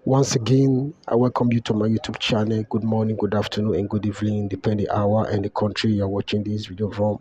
Once again, I welcome you to my YouTube channel. Good morning, good afternoon, and good evening, depending the hour and the country you're watching this video from.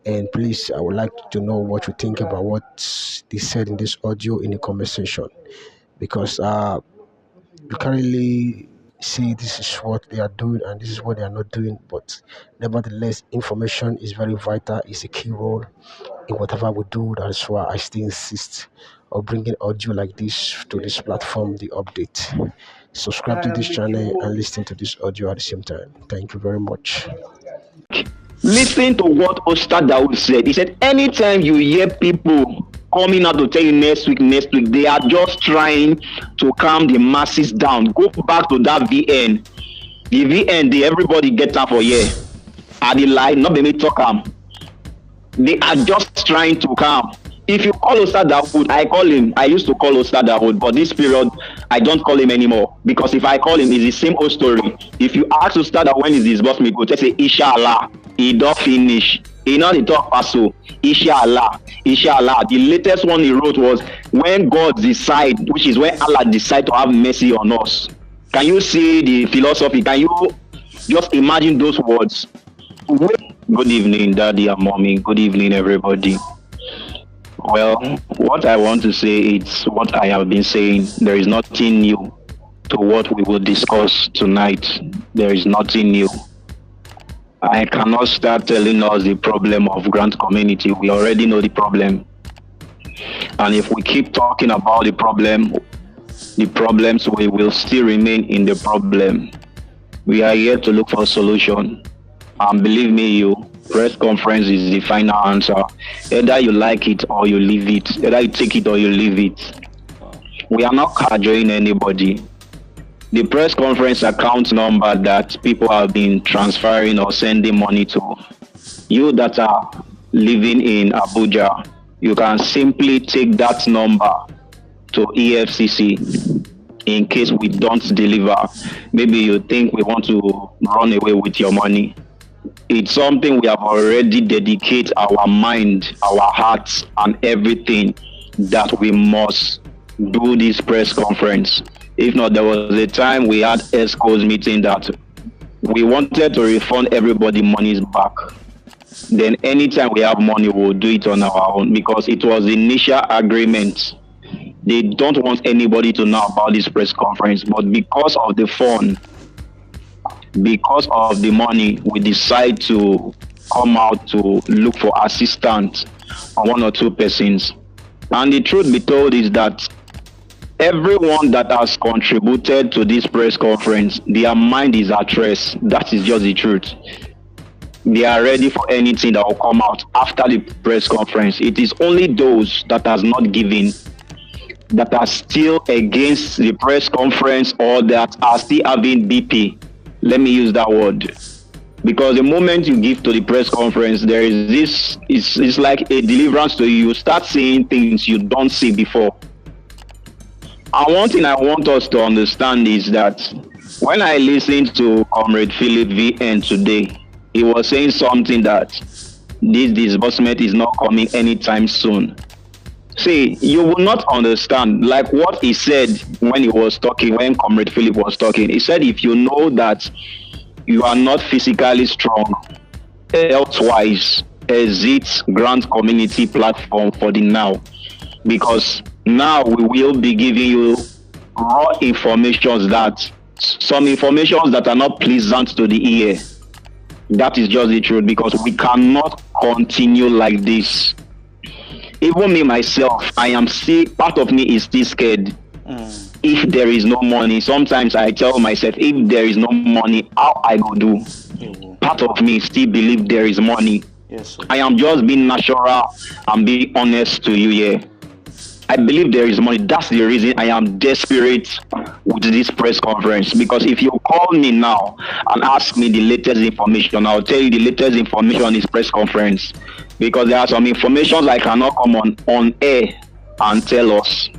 And please, I would like to know what you think about what they said in this audio in the comment section, because you currently see this is what they are doing and this is what they are not doing, but nevertheless, information is very vital. It's a key role in whatever we do. That is why I still insist on bringing audio like this to this platform, the update. Subscribe to this channel and listen to this audio at the same time. Thank you very much. Listen to what Oster Dawood said. He said, anytime you hear people coming out to tell you next week, they are just trying to calm the masses down. Go back to that VN. The VN, everybody get up for here. Are the lie? Not be me talk They are just trying to calm. If you call Oster Dawood, I call him. I used to call Oster Dawood, but this period, I don't call him anymore. Because if I call him, it's the same old story. If you ask Oster Dawood when is disbursement, go just say, Inshallah. He don't finish. He not the talk paso. Inshallah. Inshallah. The latest one he wrote was, when God decide, which is when Allah decide to have mercy on us. Can you see the philosophy? Can you just imagine those words? Good evening, Daddy and Mommy. Good evening, everybody. Well, what I want to say is what I have been saying. There is nothing new to what we will discuss tonight. There is nothing new. I cannot start telling us the problem of grant community. We already know the problem. And if we keep talking about the problems we will still remain in the problem. We are here to look for a solution. And believe me, press conference is the final answer. Either you like it or you leave it. Either you take it or you leave it. We are not cajoling anybody. The press conference account number that people have been transferring or sending money to, you that are living in Abuja, you can simply take that number to EFCC in case we don't deliver. Maybe you think we want to run away with your money. It's something we have already dedicated our mind, our hearts, and everything that we must do this press conference. If not, there was a time we had ESCO's meeting that we wanted to refund everybody monies back. Then anytime we have money, we'll do it on our own because it was the initial agreement. They don't want anybody to know about this press conference, but because of the fund, because of the money, we decide to come out to look for assistance on one or two persons. And the truth be told is that everyone that has contributed to this press conference, their mind is at rest. That is just the truth. They are ready for anything that will come out after the press conference. It is only those that has not given, that are still against the press conference, or that are still having BP. Let me use that word. Because the moment you give to the press conference, there is this, it's like a deliverance to you. You start seeing things you don't see before. And one thing I want us to understand is that when I listened to Comrade Philip VN today, he was saying something that this disbursement is not coming anytime soon. See, you will not understand, like what he said when he was talking, when Comrade Philip was talking. He said, if you know that you are not physically strong, health-wise, exit grant community platform for the now. Because now we will be giving you raw information, that some information that are not pleasant to the ear. That is just the truth, because we cannot continue like this. Even me myself, I am still, part of me is still scared. If there is no money, sometimes I tell myself, if there is no money, how I go do? Part of me still believe there is money. Yes, I am just being natural and being honest to you here. I believe there is money. That's the reason I am desperate with this press conference. Because if you call me now and ask me the latest information, I'll tell you the latest information on this press conference. Because there are some information I cannot come on air and tell us.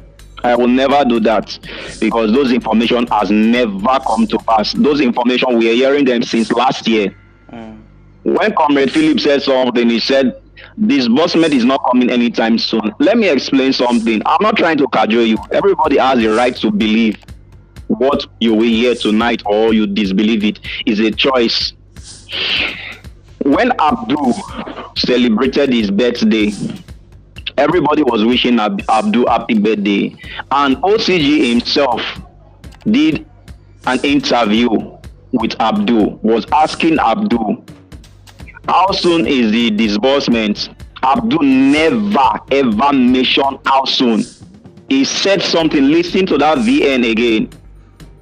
I will never do that, because those information has never come to pass. Those information, we are hearing them since last year. When Comrade Philip said something, he said, disbursement is not coming anytime soon. Let me explain something. I'm not trying to cajole you. Everybody has the right to believe. what you will hear tonight or you disbelieve it. It's a choice. When Abdul celebrated his birthday, everybody was wishing Abdul happy birthday, and OCG himself did an interview with Abdul, was asking Abdul how soon is the disbursement. Abdul never ever mentioned how soon. He said something. Listen to that VN again.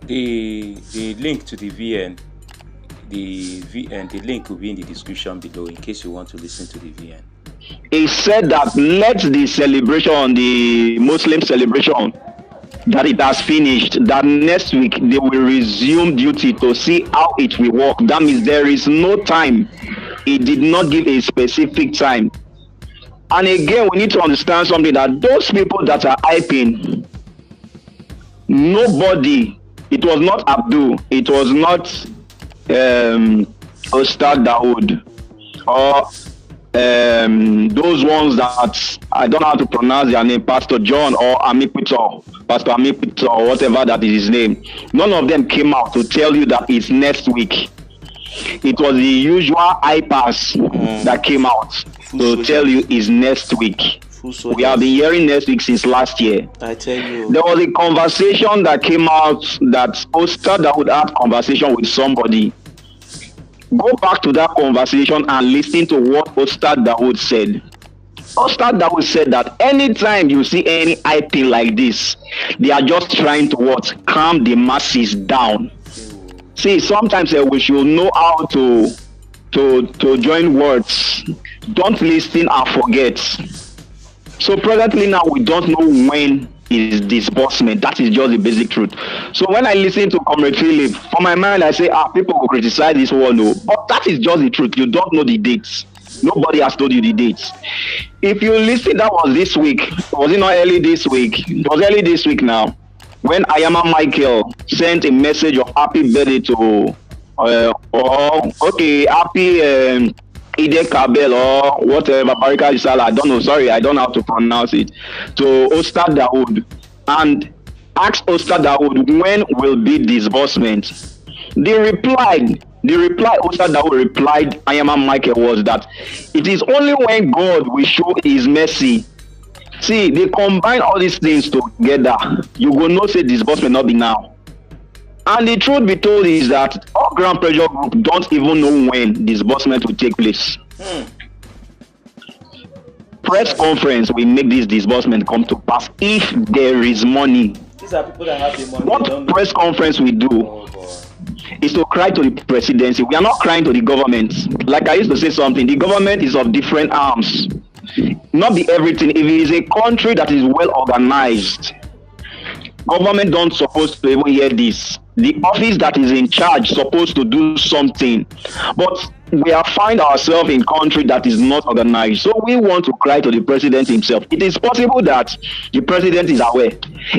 The link to the VN, the link will be in the description below in case you want to listen to the VN. He said that let the celebration, the Muslim celebration, that it has finished, that next week they will resume duty to see how it will work. That means there is no time. He did not give a specific time. And again, we need to understand something, that those people that are hyping, nobody, it was not Abdul, it was not Ustad Dawood, or those ones that I don't know how to pronounce their name, Pastor John or Pastor Amipito, or whatever that is his name. None of them came out to tell you that it's next week. It was the usual hypers that came out to tell you it's next week. We have been hearing next week since last year. I tell you, there was a conversation that came out that Ustad that would have conversation with somebody. Go back to that conversation and listen to what Ustad Dawood said. Ustad Dawood said that anytime you see any IP like this, they are just trying to what? Calm the masses down. See, sometimes we should know how to join words. Don't listen and forget. So presently now we don't know when is disbursement. That is just the basic truth. So when I listen to Comrade Philip, for my mind I say, people will criticize this one, no. But that is just the truth. You don't know the dates. Nobody has told you the dates. If you listen, that was this week. Was it not early this week? It was early this week now, when Ayama Michael sent a message of happy birthday to happy Ide Kabel or whatever, Barika Isala, I don't know, sorry, I don't know how to pronounce it, to Ustad Dawood, and asked Ustad Dawood when will be disbursement. The reply Ustad Dawood replied Ayama Michael was that it is only when God will show his mercy. See, they combine all these things together. You go know say disbursement not be now. And the truth be told is that all Grand Pressure Group don't even know when disbursement will take place. Press conference will make this disbursement come to pass if there is money. These are people that have the money. What press conference we do is to cry to the presidency. We are not crying to the government. Like I used to say something, the government is of different arms. Not be everything. If it is a country that is well organized, government don't supposed to even hear this. The office that is in charge supposed to do something, but we are find ourselves in country that is not organized. So we want to cry to the president himself. It is possible that the president is aware.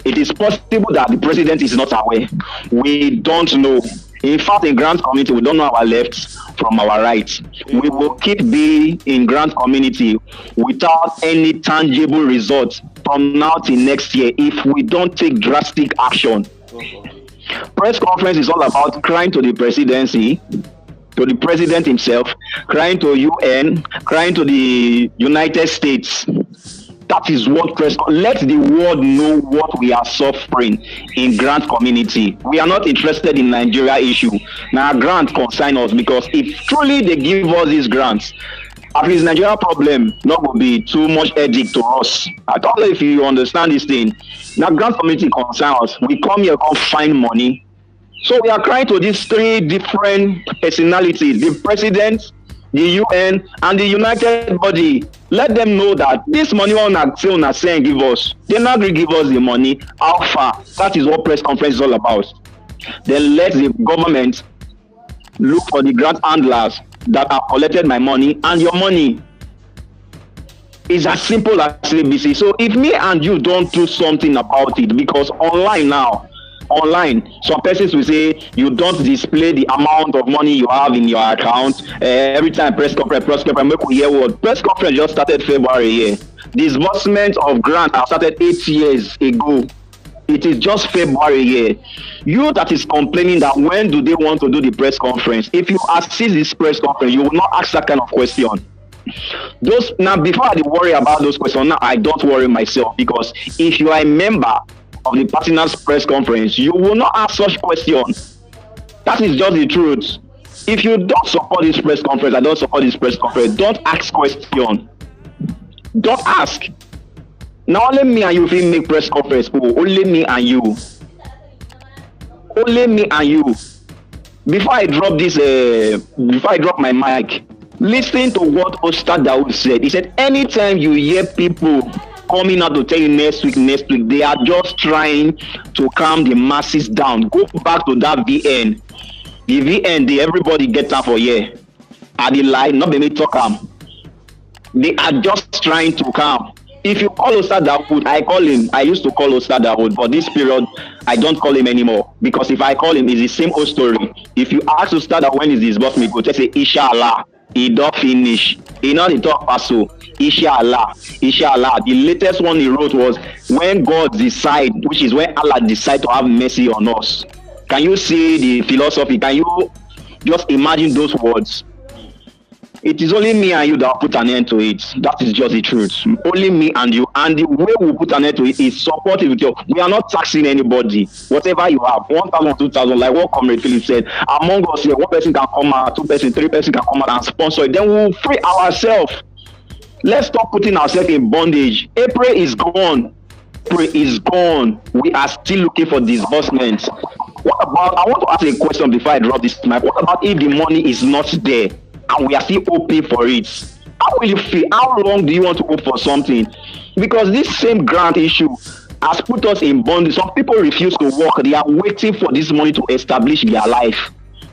It is possible that the president is not aware. We don't know. In fact, in Grant community, we don't know our left from our right. We will keep being in Grant community without any tangible results from now till next year if we don't take drastic action. Press conference is all about crying to the presidency, to the president himself, crying to UN, crying to the United States. That is what let the world know what we are suffering in Grant community. We are not interested in Nigeria issue. Now Grant concern us, because if truly they give us these grants, at least Nigeria problem not will be too much headache to us. I don't know if you understand this thing. Now Grant community concern us. We come here, come find money. So we are crying to these three different personalities: the president, the UN, and the United Body. Let them know that this money on a say and give us, they not really give us the money. How far? That is what press conference is all about. Then let the government look for the grant handlers that have collected my money and your money. It's as simple as ABC. So if me and you don't do something about it, because online now, some persons will say you don't display the amount of money you have in your account. Every time press conference, make we hear what press conference just started February here. Disbursement of grant have started 8 years ago. It is just February here. You that is complaining that when do they want to do the press conference? If you assist this press conference, you will not ask that kind of question. Those now, before I worry about those questions, now I don't worry myself, because if you are a member of the partners press conference, you will not ask such questions. That is just the truth. If you don't support this press conference, I don't support this press conference, don't ask question. Don't ask. Now only me and you will make press conference. Oh, only me and you. Only me and you. Before I drop this, before I drop my mic, listen to what Ustad Dawood said. He said, anytime you hear people coming out to tell you next week, they are just trying to calm the masses down. Go back to that VN. The VN, everybody get that for here. Are they lie? Not be me talk am. They are just trying to calm. If you call Ustad Dawood, I call him. I used to call Ustad Dawood, but this period, I don't call him anymore. Because if I call him, it's the same old story. If you ask Ustad Dawood when is disbursement, go just say, Inshallah. He don't finish. He not the talk paso. Inshallah. Inshallah. The latest one he wrote was, when God decide, which is when Allah decide to have mercy on us. Can you see the philosophy? Can you just imagine those words? It is only me and you that put an end to it. That is just the truth. Only me and you. And the way we put an end to it is supportive with you. We are not taxing anybody. Whatever you have, 1,000, 2,000, like what Comrade Philip said. Among us here, one person can come out, two person, three person can come out and sponsor it. Then we will free ourselves. Let's stop putting ourselves in bondage. April is gone. April is gone. We are still looking for disbursements. What about, I want to ask a question before I drop this mic. What about if the money is not there and we are still hoping for it? How will you feel? How long do you want to hope for something? Because this same grant issue has put us in bondage. Some people refuse to work. They are waiting for this money to establish their life.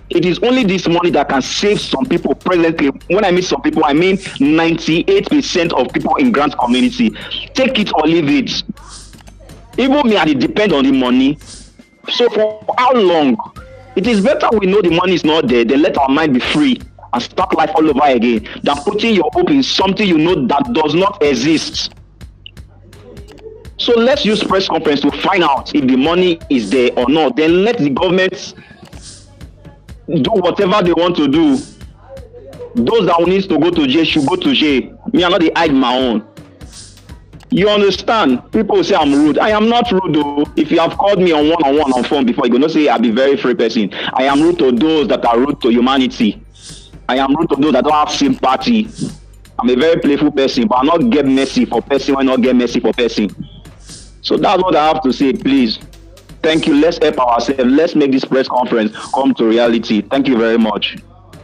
It is only this money that can save some people presently. When I mean some people, I mean 98% of people in grant community. Take it or leave it. Even me, I depend on the money. So for how long? It is better we know the money is not there, then let our mind be free and start life all over again, than putting your hope in something you know that does not exist. So let's use press conference to find out if the money is there or not. Then let the government do whatever they want to do. Those that need to go to jail should go to jail. Me, I'm not the hide my own. You understand? People say I'm rude. I am not rude though. If you have called me on one-on-one on phone before, you're going to say I'll be very free person. I am rude to those that are rude to humanity. I am rude to those that don't have sympathy. I'm a very playful person, but I not get mercy for person when not get mercy for person. So that's what I have to say, please. Thank you. Let's help ourselves. Let's make this press conference come to reality. Thank you very much.